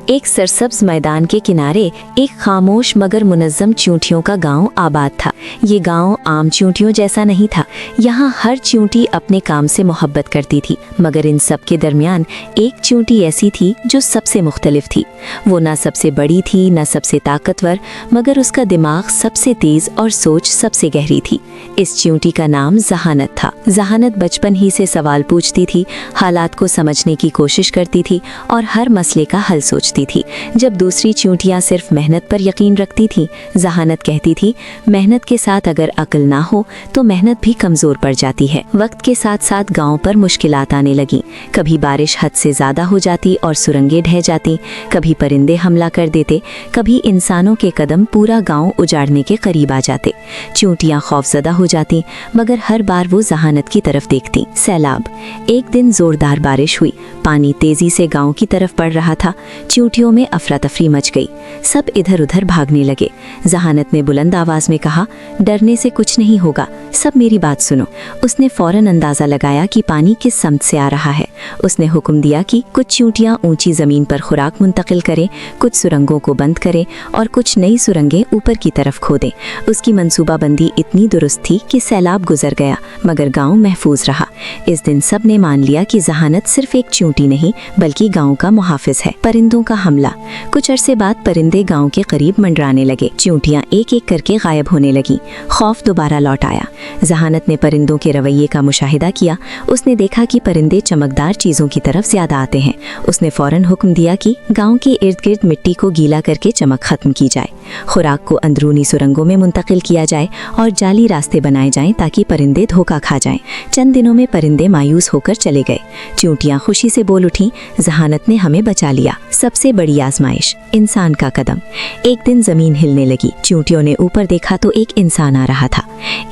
एक सरसब्ज मैदान के किनारे एक खामोश मगर मुनज्जम चींटियों का गांव आबाद था। ये गांव आम चींटियों जैसा नहीं था। यहाँ हर चींटी अपने काम से मोहब्बत करती थी, मगर इन सब के दरमियान एक चींटी ऐसी थी जो सबसे मुख्तलिफ थी। वो ना सबसे बड़ी थी, ना सबसे ताकतवर, मगर उसका दिमाग सबसे तेज और सोच सबसे गहरी थी। इस चींटी का नाम जहानत था। जहानत बचपन ही से सवाल पूछती थी, हालात को समझने की कोशिश करती थी और हर मसले का हल सोचती थी। जब दूसरी चींटियां सिर्फ मेहनत पर यकीन रखती थीं, जहानत कहती थी, मेहनत के साथ अगर अक्ल ना हो तो मेहनत भी कमजोर पड़ जाती है। वक्त के साथ साथ गांव पर मुश्किलात आने लगी। कभी बारिश हद से ज्यादा हो जाती और सुरंगें ढह जाती, कभी परिंदे हमला कर देते, कभी इंसानों के कदम पूरा गांव उजाड़ने के करीब आ जाते। चींटियां खौफजदा हो जाती, मगर हर बार वो जहानत की तरफ देखती। सैलाब। एक दिन जोरदार बारिश हुई, पानी तेजी से गांव की तरफ बढ़ रहा था। चींटियों में अफरा तफरी मच गई, सब इधर उधर भागने लगे। जहानत ने बुलंद आवाज में कहा, डरने से कुछ नहीं होगा, सब मेरी बात सुनो। उसने फौरन अंदाजा लगाया कि पानी किस समत से आ रहा है। उसने हुक्म दिया कि कुछ चींटियां ऊंची जमीन पर खुराक मुंतकिल करें, कुछ सुरंगों को बंद करें और कुछ नई सुरंगें ऊपर की तरफ खोदें। उसकी मंसूबाबंदी इतनी दुरुस्त थी कि सैलाब गुजर गया, मगर गांव महफूज रहा। इस दिन सब ने मान लिया कि जहानत सिर्फ एक चींटी नहीं बल्कि गांव का मुहाफिज है। परिंदों का हमला। कुछ अरसे बाद परिंदे गांव के करीब मंडराने लगे। चींटियां एक एक करके गायब होने लगी। खौफ दोबारा लौट आया। जहानत ने परिंदों के रवैये का मुशाहिदा किया। उसने देखा कि परिंदे चमकदार चीजों की तरफ ज्यादा आते हैं। उसने फौरन हुक्म दिया कि गांव के इर्द गिर्द मिट्टी को गीला करके चमक खत्म की जाए, खुराक को अंदरूनी सुरंगों में मुंतकिल किया जाए और जाली रास्ते बनाए जाएं ताकि परिंदे धोखा खा जाएं। चंद दिनों में परिंदे मायूस होकर चले गए। चींटियां खुशी से बोल उठीं, जहानत ने हमें बचा लिया। सबसे बड़ी आजमाइश, इंसान का कदम। एक दिन जमीन हिलने लगी। चींटियों ने ऊपर देखा तो एक इंसान आ रहा था।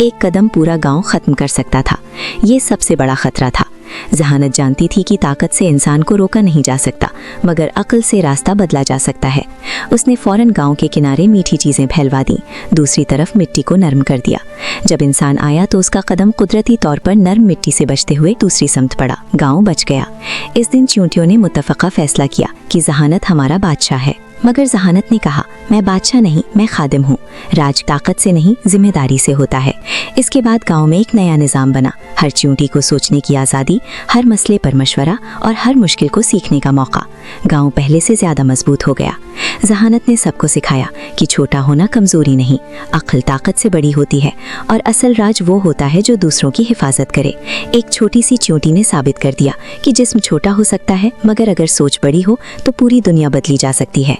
एक कदम पूरा गांव खत्म कर सकता था। ये सबसे बड़ा खतरा था। जहानत जानती थी कि ताकत से इंसान को रोका नहीं जा सकता, मगर अक्ल से रास्ता बदला जा सकता है। उसने फौरन गांव के किनारे मीठी चीजें फैलवा दी, दूसरी तरफ मिट्टी को नरम कर दिया। जब इंसान आया तो उसका कदम कुदरती तौर पर नरम मिट्टी से बचते हुए दूसरी समत पड़ा। गांव बच गया। इस दिन चींटियों ने मुत्तफ़क़ा फैसला किया कि जहानत हमारा बादशाह है। मगर जहानत ने कहा, मैं बादशाह नहीं, मैं खादिम हूँ। राज ताकत से नहीं, जिम्मेदारी से होता है। इसके बाद गांव में एक नया निज़ाम बना। हर चींटी को सोचने की आज़ादी, हर मसले पर मशवरा और हर मुश्किल को सीखने का मौका। गांव पहले से ज़्यादा मजबूत हो गया। जहानत ने सबको सिखाया कि छोटा होना कमज़ोरी नहीं, अक्ल ताकत से बड़ी होती है और असल राज वो होता है जो दूसरों की हिफाजत करे। एक छोटी सी चींटी ने साबित कर दिया कि जिस्म छोटा हो सकता है, मगर अगर सोच बड़ी हो तो पूरी दुनिया बदली जा सकती है।